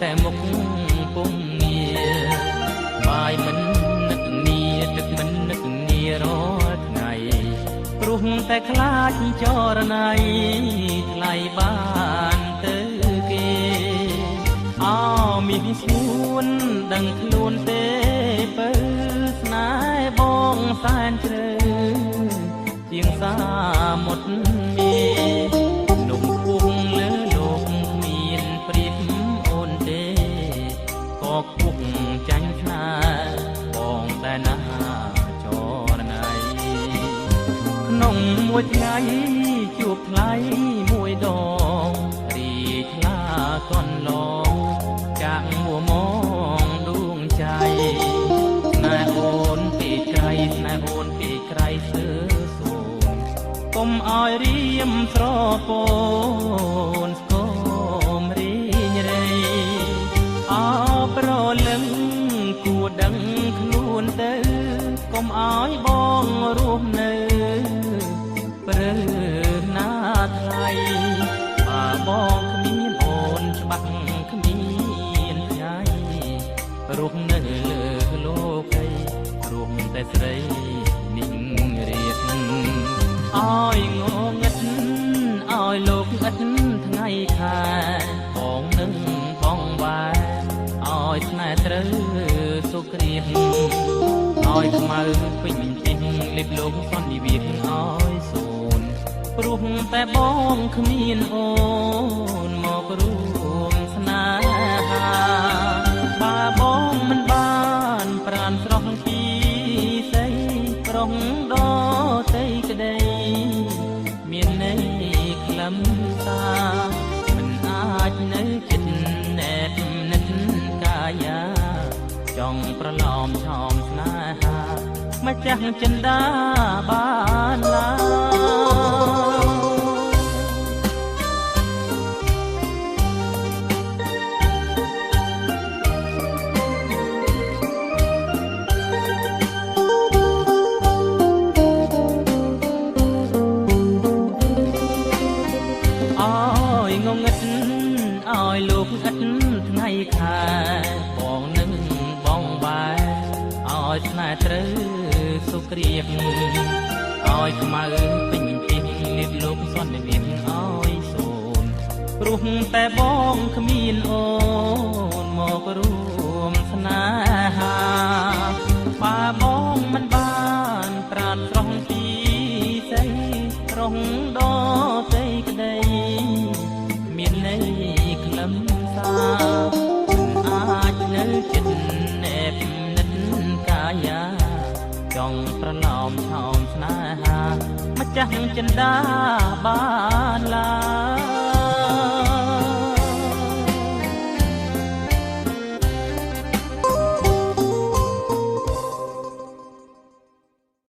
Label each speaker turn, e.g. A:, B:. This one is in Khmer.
A: តែមុខពុំងារបាយមិននឹកនីទឹកមិននឹកនីរាល់ថ្ងៃព្រោះតែខ្លាចចរណៃថ្លៃបានទៅគេអោមានស្ងួនដឹងខ្លួនទេបើស្នេហ៍បងសែនជ្រៅជាងសាមុតមេនំពុងលើលោកគ្មានព្រៀបអូនទេក៏គុកចាញ់ខ្នាបងតែណាចរណៃក្នុងមួយថ្ងៃជួបថ្លៃមួយដងរីថ្លាកន់ឡងចាក់មួមងដួងใจស្នេហ៍អូនពីក្រៃស្នេហ៍អូនពីក្រៃសើសូនកុំឲ្យរៀមស្រពោនស្គមរីងរៃអោប្រលឹងគួរដឹងខ្លួនទៅកុំឲ្យបងរស់នៅព្រឺណាថ្លៃបើបងគ្មានអូនច្បាស់គ្មានថ្ងៃរស់នៅលើលោកីរស់តែស្រីนิ่งរៀបអើយងងឹតអើយលោកឥតថ្ងៃខែបងនឹងបងបែអើយស្នេហ៍ត្រូវសុគ្រាសអើយខ្មៅពេញទីលិបលោកសន្និវាសអើយសូនព្រោះតែបងគ្មានអូនមករួមស្នេហាបើបងមិនបានប្រានស្រស់ពីស្អីប្រុងដតីក្តីមានន័យខ្លឹមសារមិនអាចនៅចិត្តណែបនិតកាយាចង់ប្រឡំឆោមស្នេហាម្ចាស់ចិន្តាបានឡើយឲ្យលោកឥតថ្ងៃខែបងនឹងបងបែឲ្យស្នេហ៍ត្រូវសុគ្រាសឲ្យខ្មៅពេញទីលៀបលោកសន្និវាសឲ្យសូនព្រោះតែបងគ្មានអូនមករួមស្នេហាបើបងមិនបានប្រានស្រស់ពីស្អីត្រង់ដតីក្តីមានន័យខ្លឹមសារអាចនៅចិត្តណែបនិតកាយាចង់ប្រឡំឆោមស្នេហាម្ចាស់ចិន្តាបានឡើយ